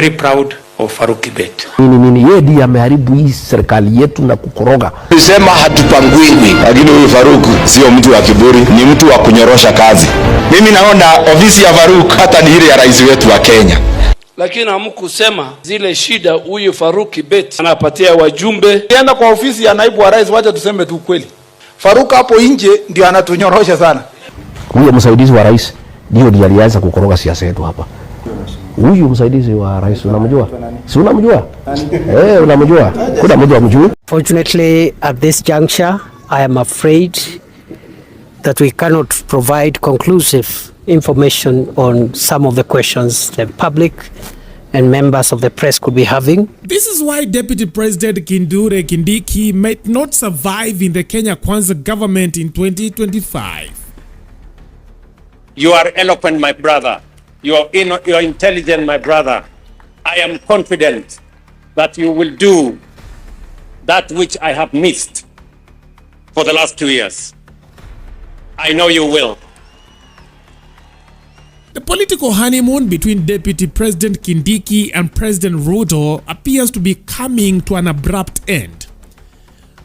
Very proud of Farouk Kibet. Yeye ndiye ameharibu hii serikali yetu na kukoroga. Sema hatupangwingwi, lakini huyu Farouk sio mtu wa kiburi, ni mtu wa kunyorosha kazi. Mimi naona ofisi ya Farouk hata ni ile ya rais wetu wa Kenya. Lakini hamkusema zile shida huyu Farouk Kibet anapatia wajumbe. Kienda kwa ofisi ya naibu wa rais, wacha tuseme tu kweli. Farouk hapo nje ndio anatunyorosha sana. Huyo msaidizi wa rais ndio alianza kukoroga siasa yetu hapa. Huyu msaidizi wa rais unamjua? Si unamjua? Unamjua? Kuna mtu amjui? Fortunately, at this juncture, I am afraid that we cannot provide conclusive information on some of the questions the public and members of the press could be having. This is why Deputy President Kindiki might not survive in the Kenya Kwanza government in 2025. You are eloquent, my brother. You are intelligent, my brother. I am confident that you will do that which I have missed for the last 2 years. I know you will. The political honeymoon between Deputy President Kindiki and President Ruto appears to be coming to an abrupt end.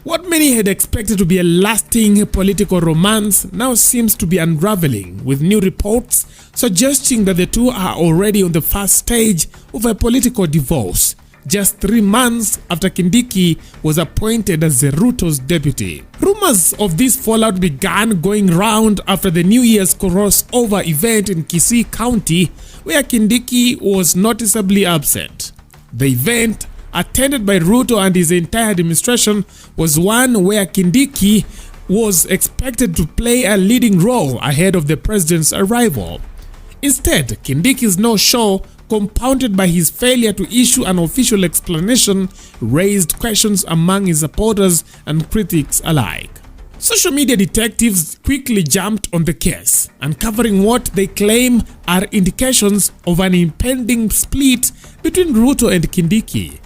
What many had expected to be a lasting political romance now seems to be unraveling, with new reports suggesting that the two are already on the first stage of a political divorce, just 3 months after Kindiki was appointed as the Ruto's deputy. Rumors of this fallout began going round after the New Year's crossover event in Kisii County, where Kindiki was noticeably absent. The event, attended by Ruto and his entire administration, was one where Kindiki was expected to play a leading role ahead of the president's arrival. Instead, Kindiki's no-show, compounded by his failure to issue an official explanation, raised questions among his supporters and critics alike. Social media detectives quickly jumped on the case, uncovering what they claim are indications of an impending split between Ruto and Kindiki.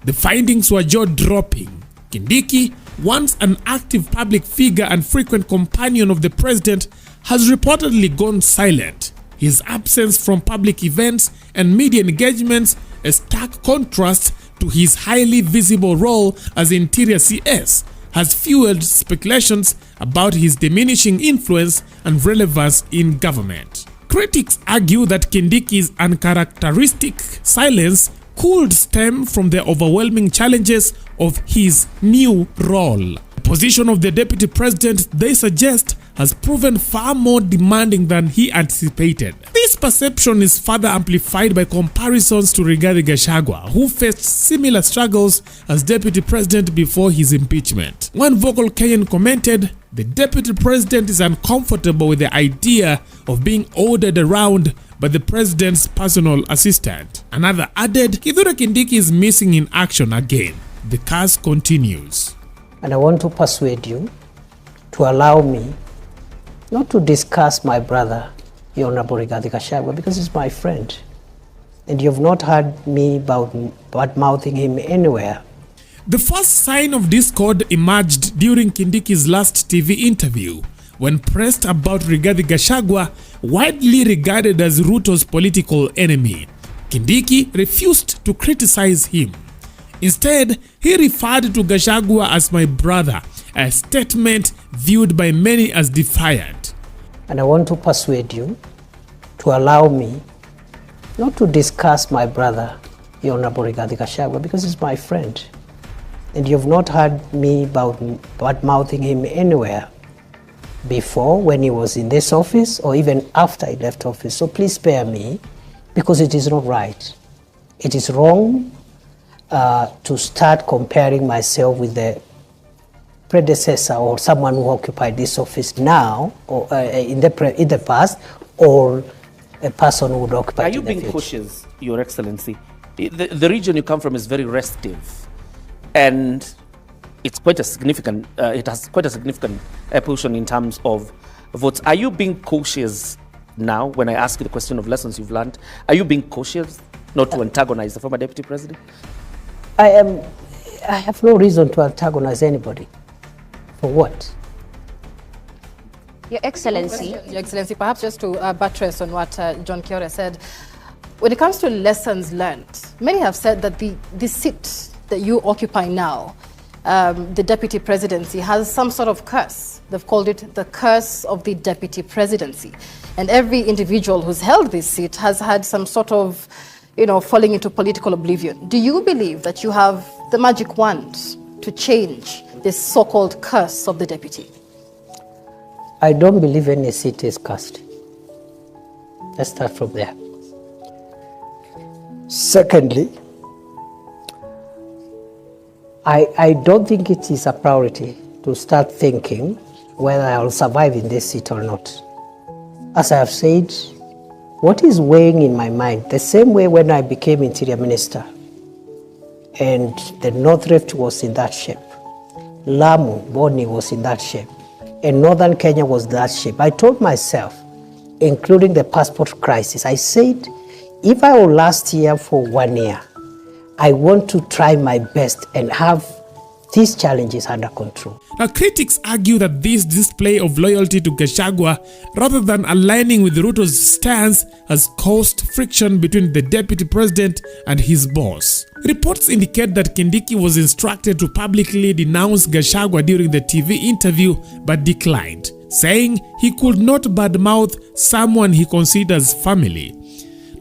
The findings were jaw-dropping. Kindiki, once an active public figure and frequent companion of the president, has reportedly gone silent. His absence from public events and media engagements, a stark contrast to his highly visible role as Interior CS, has fueled speculations about his diminishing influence and relevance in government. Critics argue that Kindiki's uncharacteristic silence could stem from the overwhelming challenges of his new role. The position of the deputy president, they suggest, has proven far more demanding than he anticipated. This perception is further amplified by comparisons to Rigathi Gachagua, who faced similar struggles as deputy president before his impeachment. One vocal Kenyan commented, "The deputy president is uncomfortable with the idea of being ordered around by the president's personal assistant." Another added, "Kithure Kindiki is missing in action again." The curse continues. And I want to persuade you to allow me not to discuss my brother, the Honorable Rigathi Gachagua, because he's my friend. And you've not heard me bad-mouthing him anywhere. The first sign of discord emerged during Kindiki's last TV interview, when pressed about Rigathi Gachagua, widely regarded as Ruto's political enemy. Kindiki refused to criticize him. Instead, he referred to Gachagua as my brother, a statement viewed by many as defiant. And I want to persuade you to allow me not to discuss my brother, the Honorable Rigathi Gachagua, because he's my friend. And you've not heard me bad-mouthing him anywhere before, when he was in this office, or even after he left office. So please spare me, because it is not right. It is wrong to start comparing myself with the predecessor or someone who occupied this office now, or in the past, or a person who would occupy it in the future. Are you being cautious, Your Excellency? The region you come from is very restive, and it's quite a significant. It has quite a significant portion in terms of votes. Are you being cautious now? When I ask you the question of lessons you've learned, are you being cautious not to antagonize the former deputy president? I have no reason to antagonize anybody. For what? Your Excellency. Your Excellency, perhaps just to buttress on what John Kithure said, when it comes to lessons learned, many have said that the seat that you occupy now, the deputy presidency, has some sort of curse. They've called it the curse of the deputy presidency. And every individual who's held this seat has had some sort of, falling into political oblivion. Do you believe that you have the magic wand to change this so-called curse of the deputy? I don't believe any seat is cursed. Let's start from there. Secondly, I don't think it is a priority to start thinking whether I will survive in this seat or not. As I have said, what is weighing in my mind, the same way when I became Interior Minister and the North Rift was in that shape, Lamu, Boni was in that shape, and Northern Kenya was that shape. I told myself, including the passport crisis, I said, if I will last here for 1 year, I want to try my best and have these challenges under control. Now, critics argue that this display of loyalty to Gachagua, rather than aligning with Ruto's stance, has caused friction between the deputy president and his boss. Reports indicate that Kindiki was instructed to publicly denounce Gachagua during the TV interview but declined, saying he could not badmouth someone he considers family.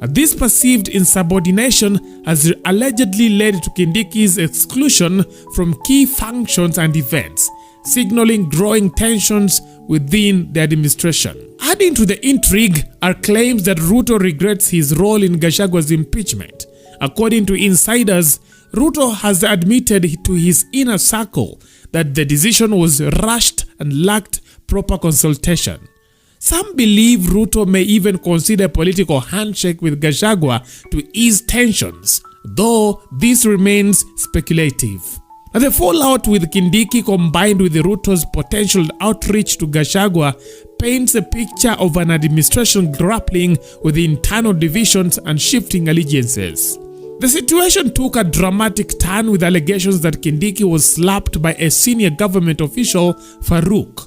This perceived insubordination has allegedly led to Kindiki's exclusion from key functions and events, signaling growing tensions within the administration. Adding to the intrigue are claims that Ruto regrets his role in Gachagua's impeachment. According to insiders, Ruto has admitted to his inner circle that the decision was rushed and lacked proper consultation. Some believe Ruto may even consider a political handshake with Gachagua to ease tensions, though this remains speculative. Now, the fallout with Kindiki combined with Ruto's potential outreach to Gachagua paints a picture of an administration grappling with internal divisions and shifting allegiances. The situation took a dramatic turn with allegations that Kindiki was slapped by a senior government official, Farouk,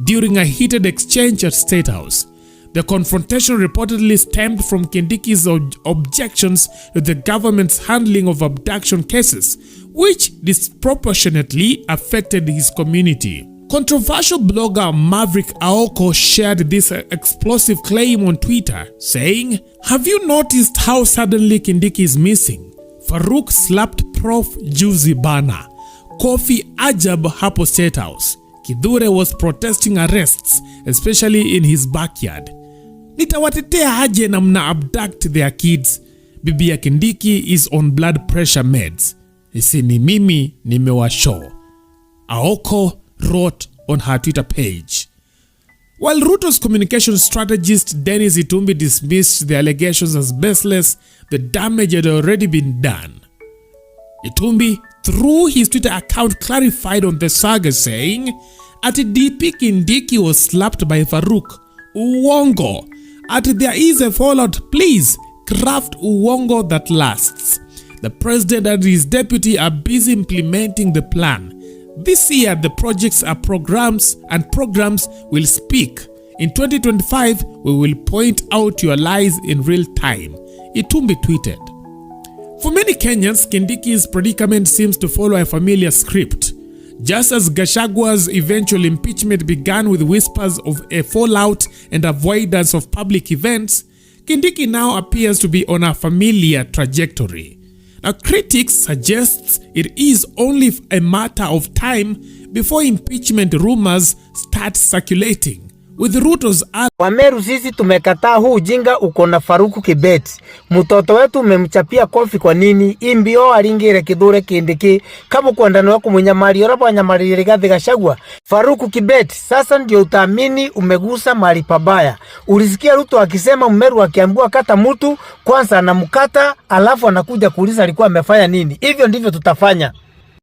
during a heated exchange at State House. The confrontation reportedly stemmed from Kindiki's objections to the government's handling of abduction cases, which disproportionately affected his community. Controversial blogger Maverick Aoko shared this explosive claim on Twitter, saying, "Have you noticed how suddenly Kindiki is missing? Farouk slapped Prof. Juzi Bana. Kofi Ajab hapo State House. Kithure was protesting arrests, especially in his backyard. Nitawatetea aje na mna abduct their kids. Bibi ya Kindiki is on blood pressure meds. Isi ni mimi nimewashow," Aoko wrote on her Twitter page. While Ruto's communication strategist Dennis Itumbi dismissed the allegations as baseless, the damage had already been done. Itumbi, through his Twitter account, clarified on the saga, saying, "At DP Kindiki was slapped by Farouk. Uongo. At there is a fallout, please craft uongo that lasts. The president and his deputy are busy implementing the plan. This year the projects are programs and programs will speak. In 2025 we will point out your lies in real time," Itumbi tweeted. For many Kenyans, Kindiki's predicament seems to follow a familiar script. Just as Gachagua's eventual impeachment began with whispers of a fallout and avoidance of public events, Kindiki now appears to be on a familiar trajectory. Now, critics suggest it is only a matter of time before impeachment rumors start circulating. With Ruto's Wameru sisi tumekataa huu ujinga uko na Farouk Kibet. Mtoto wetu umemchapia kofi kwa nini? Imbio alingire Kithure Kindiki kama kwa ndani wako mwenyamari orapo anyamari Rigathi Gachagua. Farouk Kibet, sasa ndio utaamini umegusa mali pabaya. Ulisikia Ruto akisema Mmeru akiambiwa kata mtu kwanza anamkata alafu anakuja kuuliza alikuwa amefanya nini. Hivyo ndivyo tutafanya.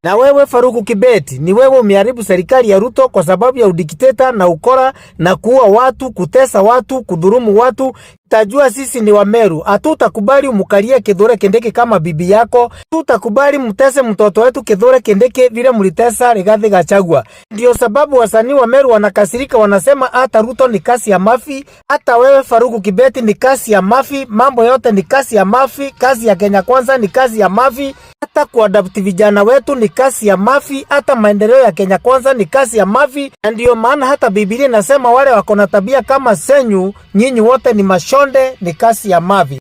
Na wewe Farouk Kibet, ni wewe umeharibu serikali ya Ruto kwa sababu ya udikteta na ukora na kuua watu, kutesa watu, kudhurumu watu. Tajua sisi ni Wameru, hatutakubali umukalie Kithure Kindiki kama bibi yako. Hatutakubali mtese mtoto wetu Kithure Kindiki vile mlitesa Rigathi Gachagua. Ndio sababu wasanii wa Meru wanakasirika, wanasema hata Ruto ni kasi ya mafi, hata wewe Farouk Kibet ni kasi ya mafi, mambo yote ni kasi ya mafi, kazi ya Kenya Kwanza ni kasi ya mafi, hata kuadapt vijana wetu ni kasi ya mafi, hata maendeleo ya Kenya Kwanza ni kasi ya mafi. Ndio maana hata Biblia inasema wale wako na tabia kama senyu, nyinyi wote ni mashonde, ni kasi ya mavi.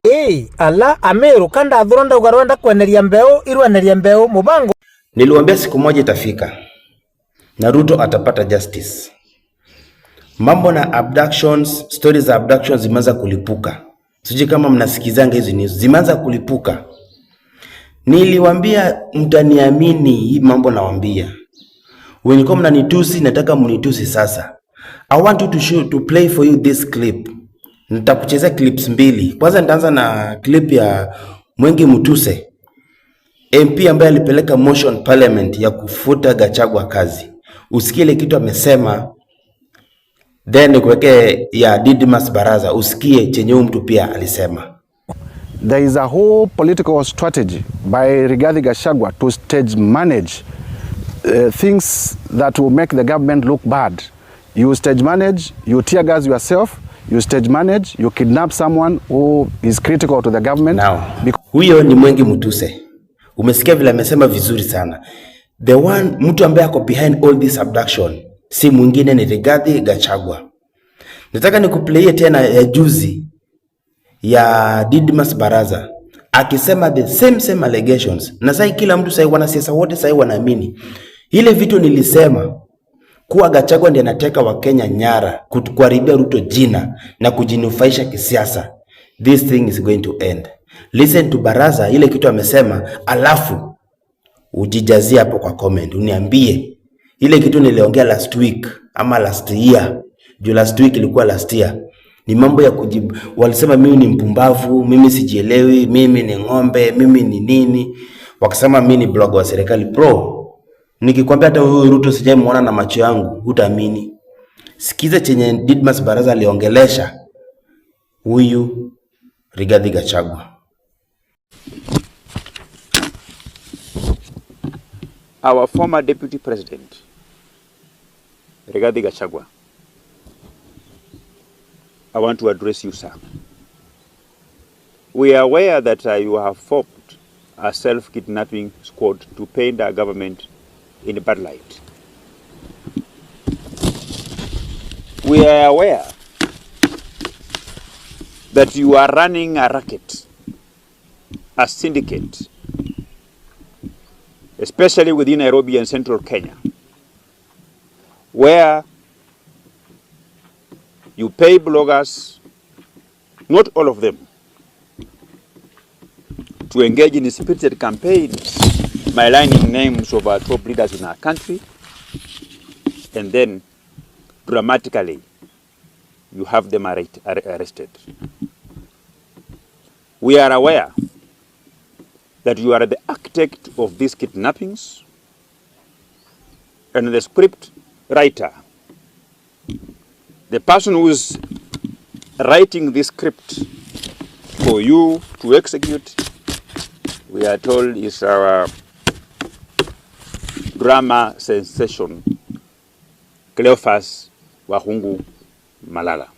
Ala Ameru kanda adhuronda ugarwenda kweneria mbeu irweneria mbeu mubango. Niliwaambia siku moja itafika na Ruto atapata justice. Mambo na abductions, stories za abductions zimeanza kulipuka. Sijui kama mnasikizanga hizo news, zimeanza kulipuka. Niliwaambia mtaniamini hii mambo nawaambia. Wenye kama mnanitusi nataka mnitusi sasa. I want you to play for you this clip. Nitakuchezea clips mbili. Kwanza nitaanza na clip ya Mwengi Mutuse, MP ambaye alipeleka motion parliament ya kufuta Gachagua kazi. Usikie ile kitu amesema, then nikuweke ya Didmas Baraza usikie chenye mtu pia alisema. There is a whole political strategy by Rigathi Gachagua to stage manage things that will make the government look bad. You stage manage, you tear gas yourself, you stage manage, you kidnap someone who is critical to the government. Now, huyo ni Mwengi Mutuse. Umesikia vile amesema vizuri sana. The one mtu ambaye ako behind all this abduction si mwingine ni Rigathi Gachagua. Nataka nikuplay tena ya juzi ya Didmas Baraza akisema the same allegations. Na sasa kila mtu sasa wanasiasa wote sasa wanaamini ile vitu nilisema kuwa Gachagua ndiye anateka wa Kenya nyara, kuharibia Ruto jina na kujinufaisha kisiasa. This thing is going to end. Listen to Baraza ile kitu amesema, alafu ujijazia hapo kwa comment uniambie ile kitu niliongea last week ama last year. Juu last week ilikuwa last year. Ni mambo ya kujibu. Walisema mimi ni mpumbavu, mimi sijielewi, mimi ni ng'ombe, mimi ni nini. Wakasema mimi ni blogger wa serikali. Bro, nikikwambia hata huyu Ruto sijamuona na macho yangu, hutaamini. Sikiza chenye Didmas Baraza aliongelesha huyu Rigathi Gachagua. Our former deputy president, Rigathi Gachagua, I want to address you, sir. We are aware that you have formed a self-kidnapping squad to paint our government in a bad light. We are aware that you are running a racket, a syndicate, especially within Nairobi and central Kenya, where you pay bloggers, not all of them, to engage in spirited campaigns, maligning names of our top leaders in our country, and then dramatically you have them arrested. We are aware that you are the architect of these kidnappings and the script writer. The person who is writing this script for you to execute, we are told, is our drama sensation, Cleophas Wahungu Malala.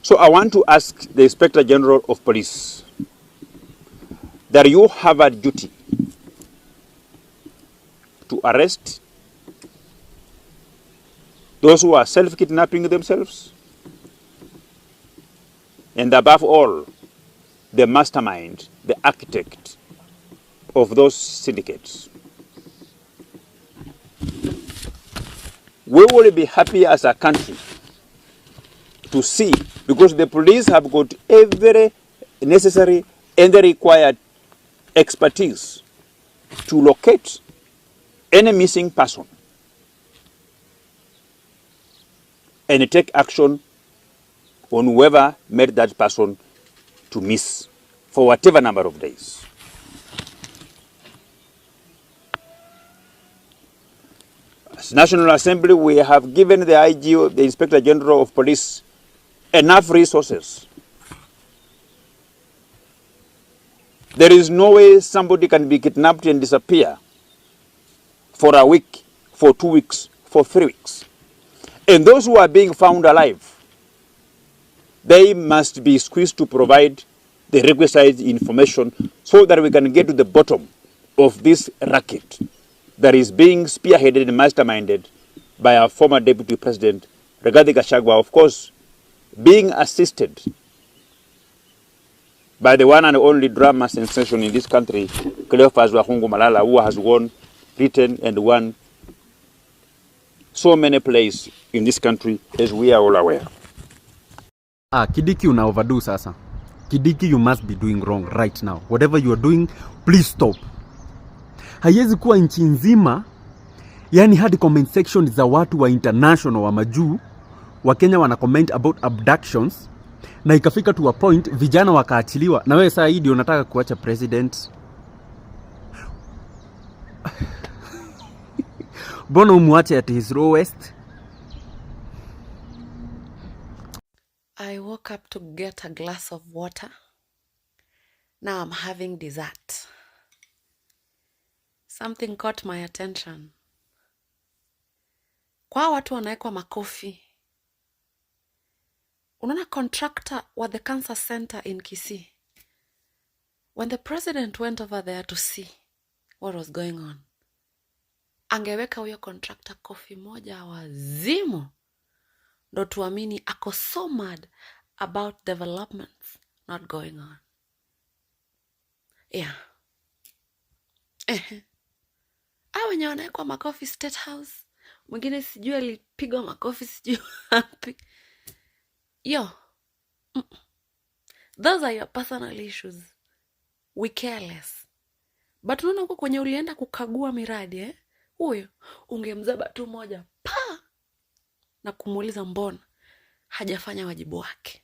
So I want to ask the Inspector General of Police that you have a duty to arrest those who are self-kidnapping themselves, and above all, the mastermind, the architect of those syndicates. We will be happy as a country to see, because the police have got every necessary and the required expertise to locate any missing person and take action on whoever made that person to miss for whatever number of days. As National Assembly, we have given the IG, the Inspector General of Police, enough resources. There is no way somebody can be kidnapped and disappear for a week, for 2 weeks, for 3 weeks. And those who are being found alive, they must be squeezed to provide the requisite information so that we can get to the bottom of this racket that is being spearheaded and masterminded by our former Deputy President, Rigathi Gachagua, of course, being assisted by the one and only drama sensation in this country, Cleophas Wahungu Malala, who has written and won so many plays in this country, as we are all aware. Kindiki, una overdo sasa. Kindiki, you must be doing wrong right now. Whatever you are doing, please stop. Haiwezi kuwa nchi nzima, yani hadi comment section za watu wa international wa majuu, wa Kenya wana comment about abductions, na ikafika to a point vijana wakaachiliwa. Na wewe saa hii ndio unataka kuacha president. Bono umuache at his lowest. I woke up to get a glass of water. Now I'm having dessert. Something caught my attention. Kwa watu wanaekwa makofi. Unaona contractor wa the cancer center in Kisii. When the president went over there to see what was going on, angeweka huyo contractor kofi moja wazimu. Ndo tuamini ako so mad about developments not going on. Yeah. Wenye wanaekwa makofi State House. Mwingine sijui alipigwa makofi sijui wapi. Yo. Those are your personal issues. We care less. But unaona huko kwenye ulienda kukagua miradi huyo ungemzaba tu moja pa na kumuuliza mbona hajafanya wajibu wake.